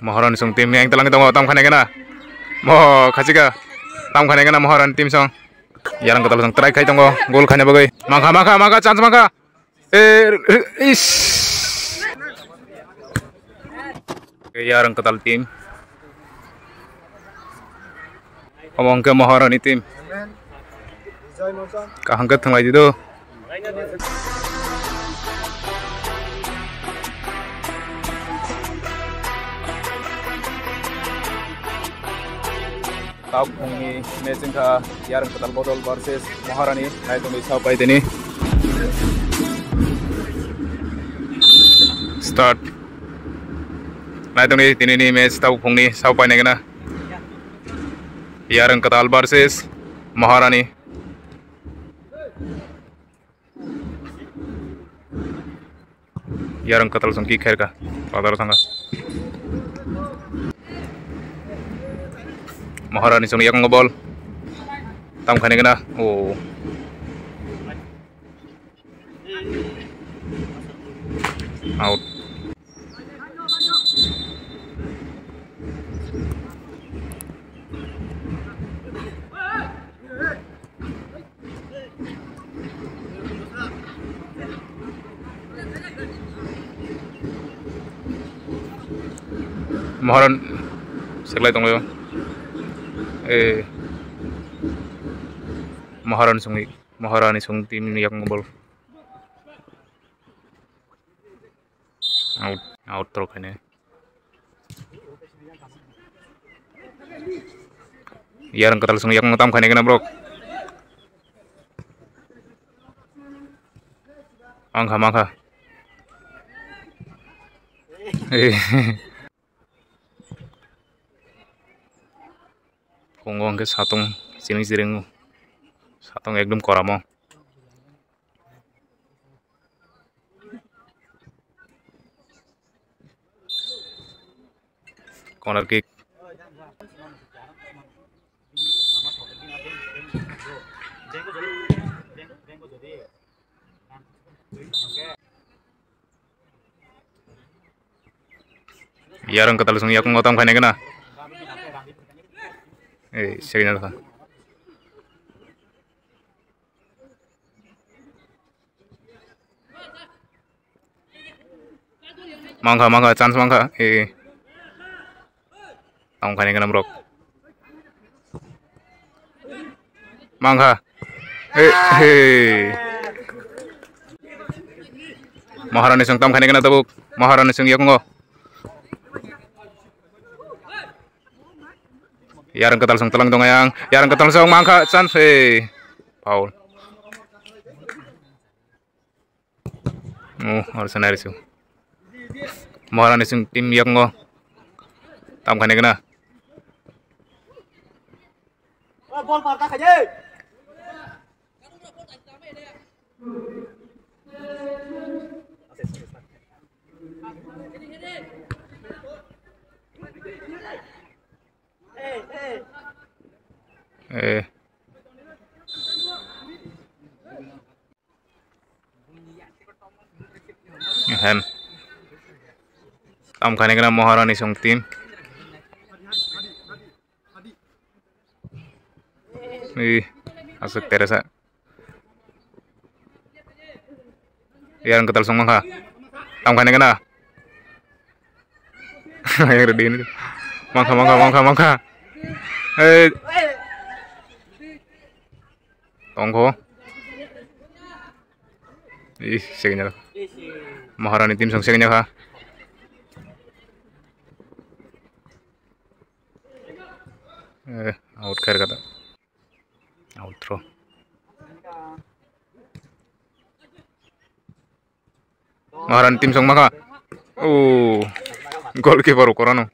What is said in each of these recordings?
Maharan sung tim yang telang tong tam khane kana mo khachika tam khane kana maharan tim song yarang katal song try khai tongo gol khane bagai mangka chance mangka is yarang katal tim omong ke maharan tim kahangkat thanglai dido Tau ini matching ka yarang katal botol versus Maharani nai tong isau pai deni start nai tong ini match tau phungni sau pai negana yarang katal versus Maharani yarang katal song ki khair ka padar sanga Maharani song yang ngebol tam khane kena oh out Maharan seklai tong yo Maharani sung tim yang ngebol out terus ini yarang katal sung yang tam khane kena bro mangka Kongong ke satong siring satong ekdom koramo corner kick yarang katal sung yak ngotam khane kena segini lah. Mangka chance mangka tam khane kena bro mangka Maharani sung tam khane kena tabuk Maharani sung yak ngo yarang katal song telang dongayang yarang katal song mangka chance foul harus narisu Maharani sung tim yang ngo tam khane kena bol parta khaje hand tam khane kena Maharani sung tim asuk terasa yarang katal sung mangka tam khane kena yang ready ini mangka tongko segini lah Maharani tim song segini kah out khair kata out throw Maharani tim song maka goalkeeper ukurano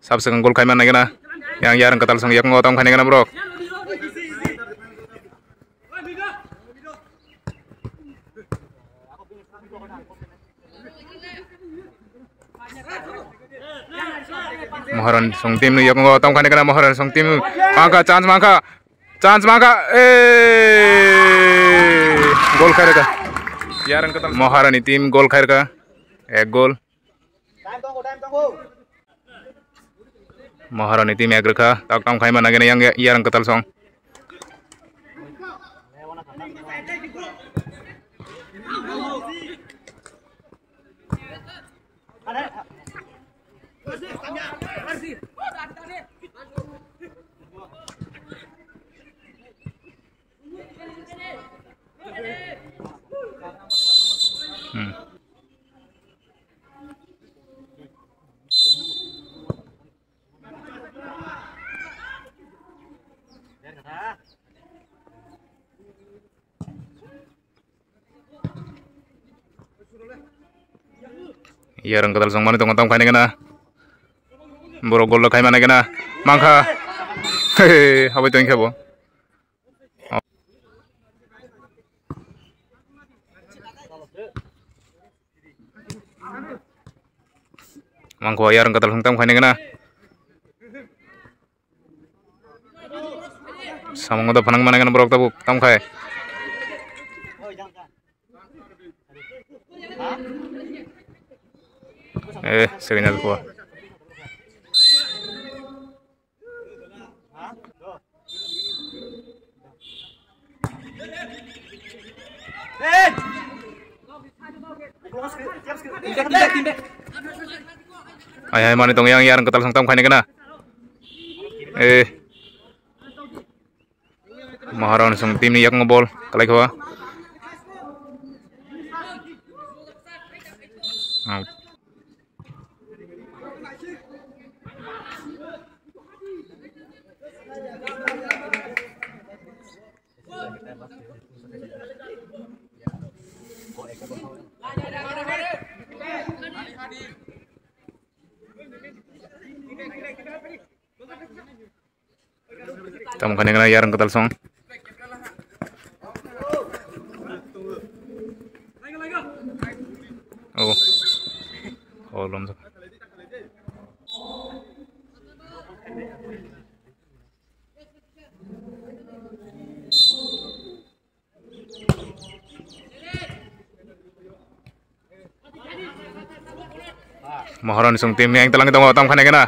sabse gol khai man nagena yang yarang katal song yak ngotam khane kana bro Maharan song tim yak ngotam khane kana Maharan song tim mangka chance mangka गोल खाएर का यारन कतल महारानी team goal खाएर का 1 गोल महारानी टीम 1 रखा tak tam khai mana gena yang yaran ketal song yaran ketal song mani tong tam khai gena boro gol khai mana gena mangkha habai tong khabo mangko yaran ketal song tam khai gena samong da phanang mana gena borok tabuk tam khai sekian kuah ay mani tong yang yaran ketal song tam khai kena maharan song tim ni yak ngobol kalai khawa tam khai kena yaran ketal song oh belum tuh maharan song tim yang telang kita tam khai kena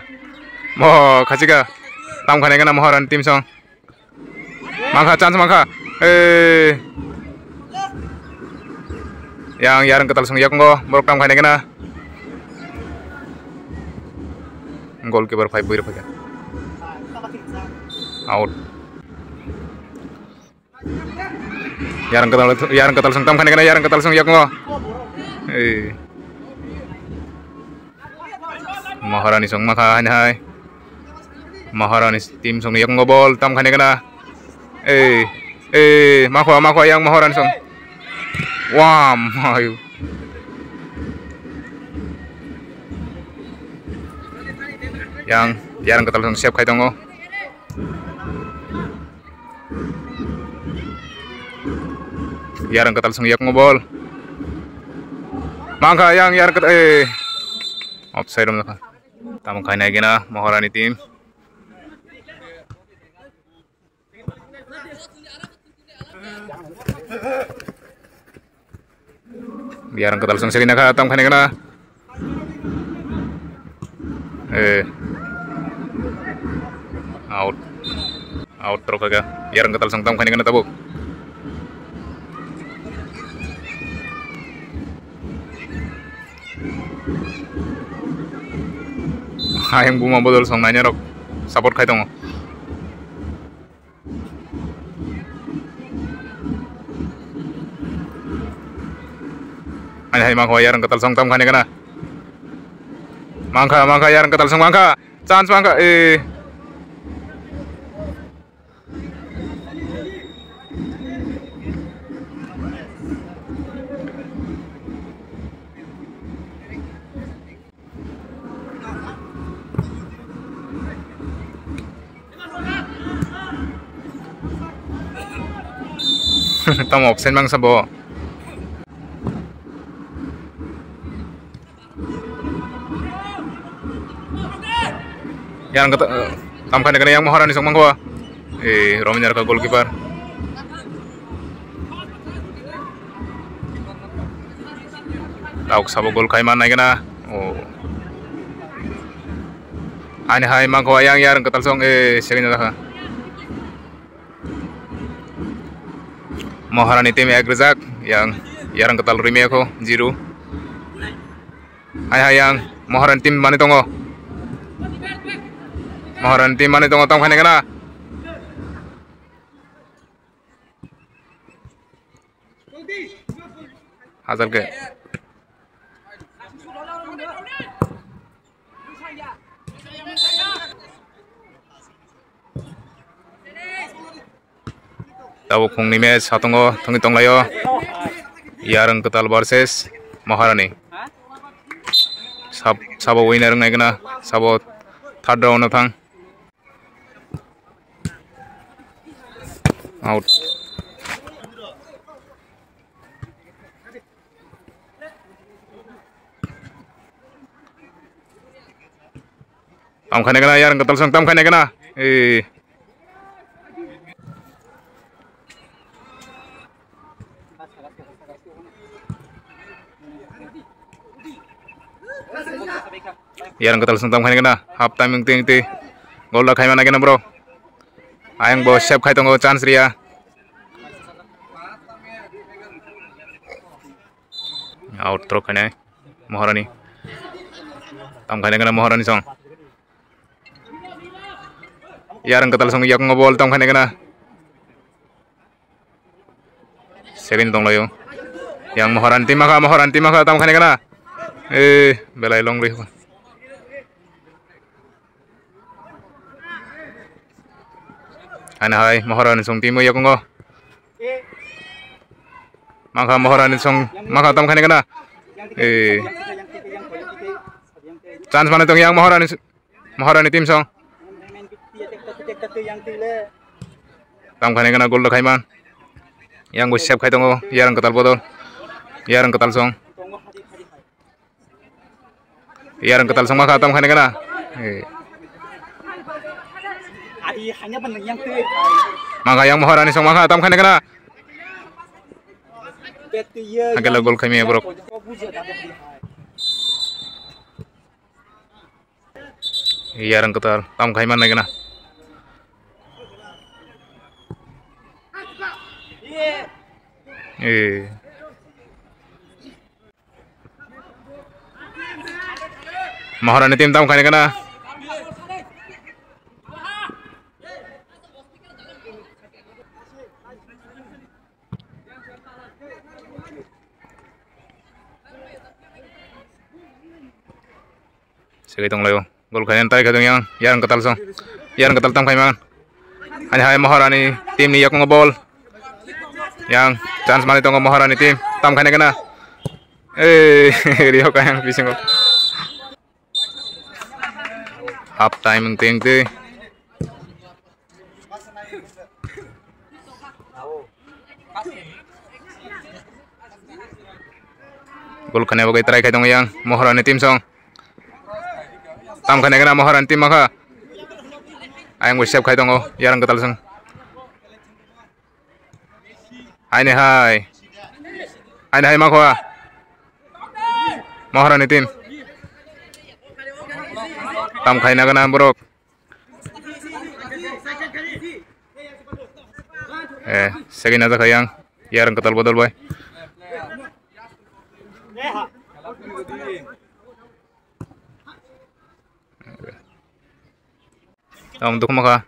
mo khachika tam khai kena maharan tim song mangkha chance mangkha yang yaran ketal song yak ngo borok tam khai kena goalkeeper 5 boy rafa out yaran ketal song tam khai kena yaran ketal song yak ngo maharani song maka hai maharani tim song yak ngo bol tam khai kena makwa yang maharani song wam ayo yang yaran ketal song siap khai tongo yaran ketal song yak ngobol mangka yang yaran ketal offside maka tam khai na gena maharani tim yaran ketal song segina ka tam khai na gena out terus kagak yaran ketal song tam khai kena tabuk hayang buma bodol song nanya rok support khai tongo hai mangko yaran ketal song tam khai kena mangka yaran ketal song mangka chance mangka tam absen bang sabo yang tam khai kena yang maharani song mangko Rominyar ka goalkeeper Tauk sabo gol kaiman naik na. Oh. Ani hai mangko yang yarang ketal song second dah. Maharani tim agrezak yang yarang ketal rimi ako 0. Hai yang Maharani tim mani tongo. Maharani tim mani tongo tong khane kana. Hazal ke. Tahu kung ni match hatungo tongi tong layo. Yarang ketal versus Maharani. Sabo winner ngai kana. Sabo third round thang. Out. Tam khane kana yarang ketal song tam khane kana. Yarang ketal song tam khane kana. Half time ting gol la khai mana kana bro. Ayang bo save khai tongo chance ria. Out throw khane Maharani. Tam khane kana Maharani song. Yarang ketal song yak ngobol tam khane kana. Second tong layo. Yang Maharani tim maka tam khane kana. Belai long ri. Ana hai Maharani song tim yak ngo. Maka Maharani song maka tam khane kana. Chance mana tong yang Maharani tim song. Tam khane kana gol khai man. Yang go save khai tongo yarang ketal bodol. Yarang ketal song. Yarang ketal song maka tam khane kana. Maka yang Maharani song maka tam khane kana. Agak gol khai me bro. Yarang ketal tam khai man naik kana. Maharani tim tam khane kana. Sige tong layo gol khane tai khadong yang yarang ketal song. Yarang ketal tam khai man. Ani hai Maharani tim ni yak ngobol. Yang chance mani tongo Maharani tim tam khane kana. Rio kayang pising ko. Half time ting te. Gol khane bagai try khai tongo yang Maharani tim song. Tam khane kana Maharani tim maka. Ayang go save khai tongo yarang ketal song. Hai makwa Maharani tim tam khai na kana borok second aja khayang yarang ketal bodol boy tam duk maka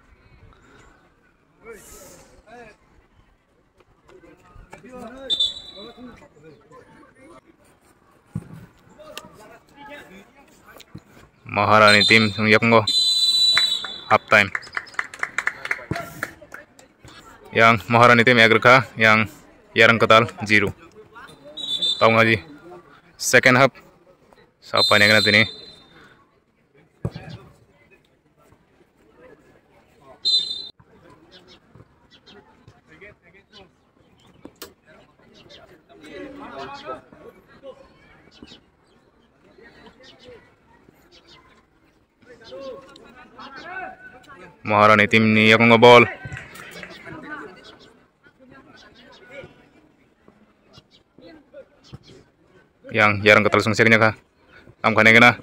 Maharani tim yak ngo half time. Yang Maharani tim agreka yang yarang ketal 0. Tahu ngaji second half siapa yang kena ini? Maharani tim ni yak ngobol. yang jarang ketal sung seknya ka tam khane gana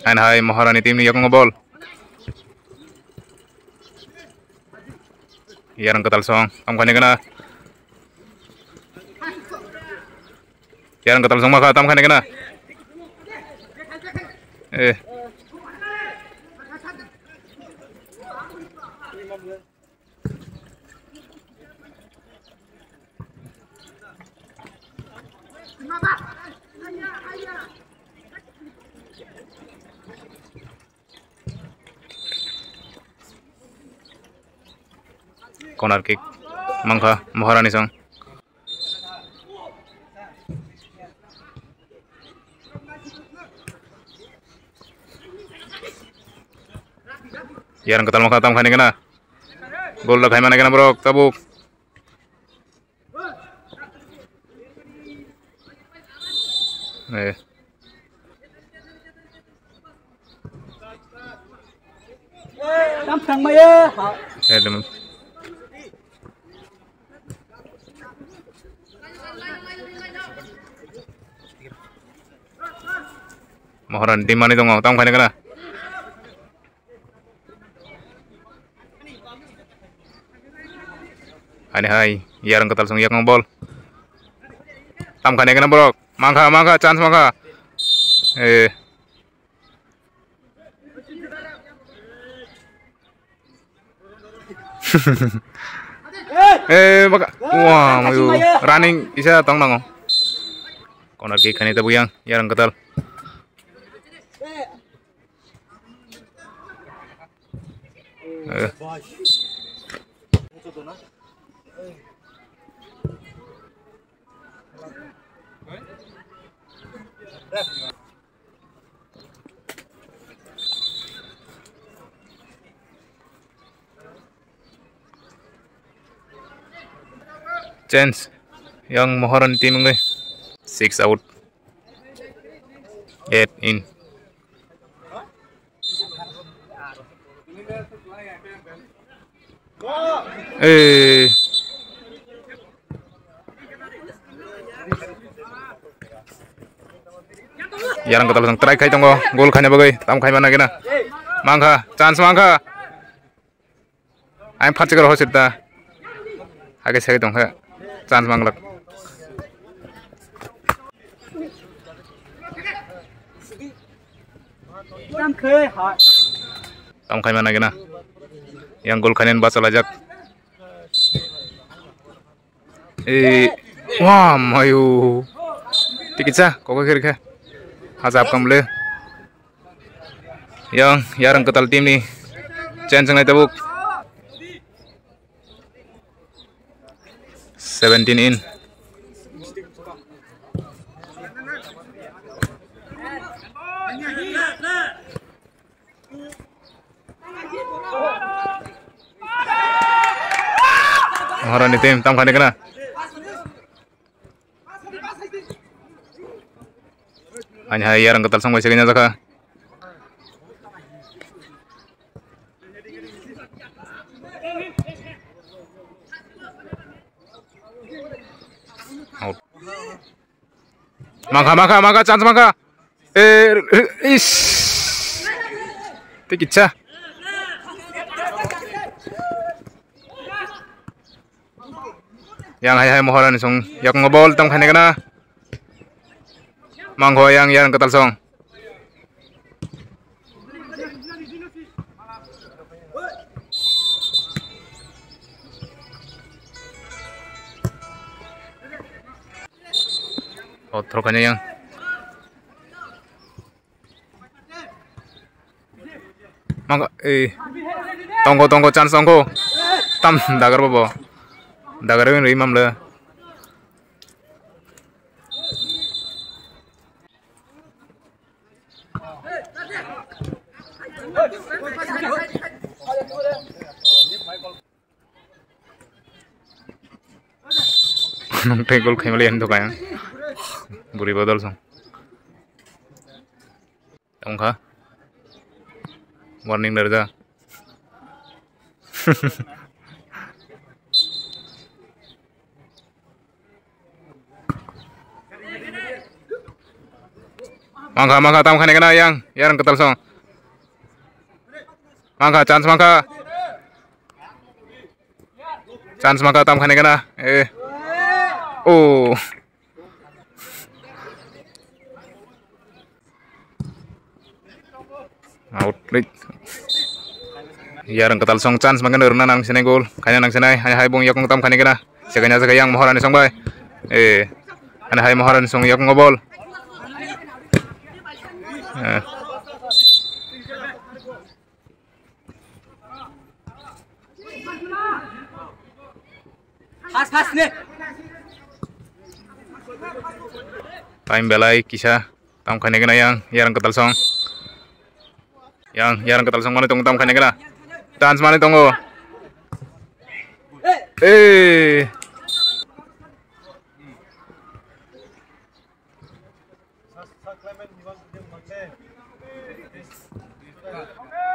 ain hai Maharani tim ni yakung bol jarang ketal song tam khane gana jarang ketal song maka tam khane gana corner kick mangka Maharani song jarang ketal maka tam khane gana gol lagai mana gana bro tabuk Maharani tim mani dong tam khane gana ane hai jarang ketal sung yak bol tam khane gana bro mangka chance mangka baka wah mayu running isa tong nang corner kick khane tabu yang jarang ketal chance yang Maharani tim ngai 6 out 8 in jarang ketal sung try khai tongo gol khanya bagai tam khai mana gena mangka chance mangka I'm phachigar hosita age segi dong ha chance manglak tam khai mana gena yang gol khanen basal ajak wah mayu tikitsa koko kiri kha hazab kamle yang jarang ketal tim ni chance ngai tabuk 17 in Maharani tim tam khane kana hanya jarang ketal song segenya jaka out maka chance maka tikitsa yang hai Maharani song yak ngobol tam khane kana mangho yang jarang ketal song trokannya yang mangga tonggo chance tonggo tam dagar bobo dagar yang imam le Tegol kemalian tuh kayak buri bodol song tongka warning dari dah Mangka tam khane kana yang ketal song. Mangka chance mangka. Chance mangka tam khane kana. Oh. Out right. Yang ketal song chance mangka nurna nang sene gol. Kanya nang senai hai bong yakung tam khane kana. Seganya yang mohoran song bay. Ana hai mohoran song yakung bol. Pas nih. Time belai kisah tam khane kana yang ketal song. Yang ketal song mana tong tam khane kana. Chance mana tonggo.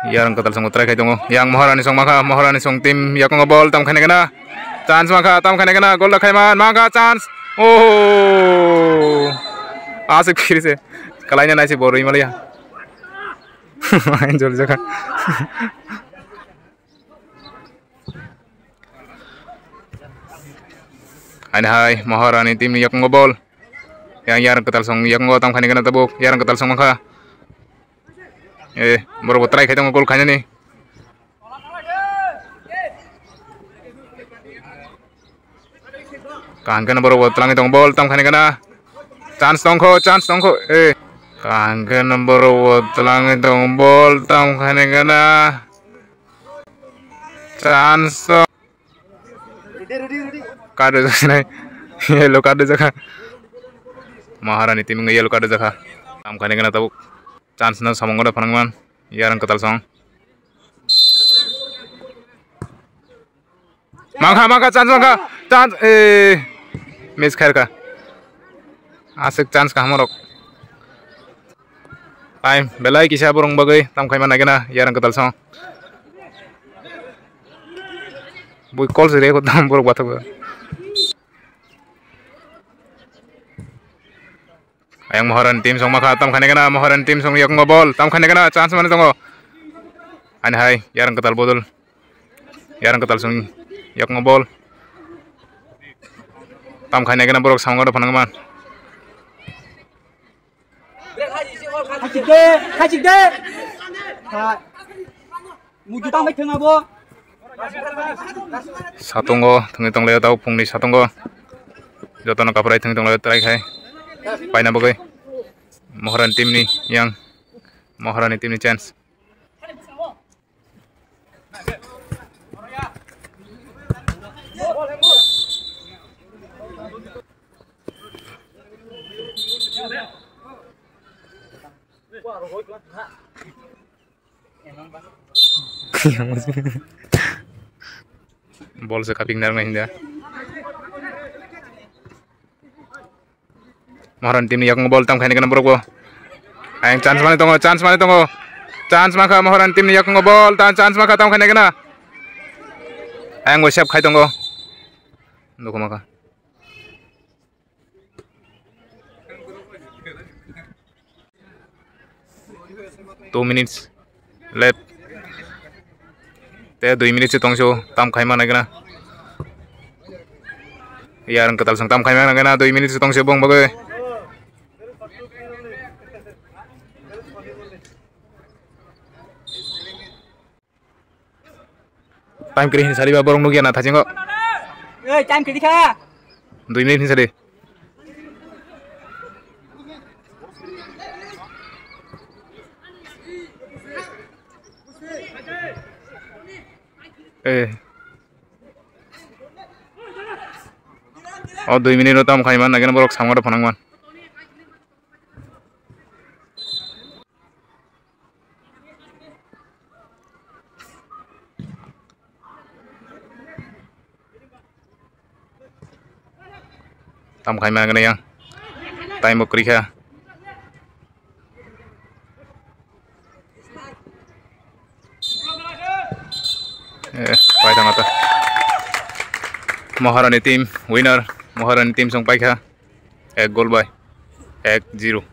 Yang ketal song utrai kai tonggo. Yang moharani song tim yakung bol tam khane kana. Chance maka tam khane kana gol lakai man maka chance. Oh. Asik kiri se. Kalainya nasi boru imalia. Main jol jaga. Hai moharani tim yakung bol. Yang ketal song yakung tam khane kana tabuk. Yang ketal song maka. Baru try kai tong gol khanya nih. Kangken baru telangi tong bol tam khane kana. Chance tongko. Kangken baru telangi tong bol tam khane kana. Chance. Kado jaga. Yellow kado jaga. Maharani tim yellow kado jaga. Tam khane kana tabuk. Chance na samongoda panangman. Yang ketal song. Mangka chance mangka. Chance miss khair ka. Asik chance ka hamorok. Time belai kisah burung bagai tam khai mana gena yang ketal song. Bui call sire ko tam buruk batak. Ayang mohoran tim song maka tam khane kana mohoran tim song yakung bol tam khane kana chance mana tonggo. Ani hai yang ketal bodol. Yang ketal song yakung bol. Tam khane kana borok samgoda panangman. Khajik de. Muju tam mai thang abo. Satunggo thungi tong leo tau pungni satunggo. Jotono kaprai thungi tong leo trai khai. Paina bagai. Mohoran tim ni yang mohoran tim ni chance. Bol se kaping nar main dia. Mohoran tim ni yakung bol tam khane kana borok. Ayang chance mana tonggo. Chance maka mohoran tim ni yakung bol chance maka tam khane kana. Ayang go save khai tonggo. Doko maka. Two minutes left. 2 minutes tongso tam khai mana kana. Yang ketal song tam khai mana kana 2 minutes tongso bong bagai. Time kiri sari ba borong nugia na thajingo. Time kiri kha. 2 minutes sari. Oh 2 minit tam khaiman nagena borok samgoda panangman. Tam khaiman nagena yang time bokri kha. Paita mata. Moharani tim winner. Moharani tim song paikha 1 goal by 1-0.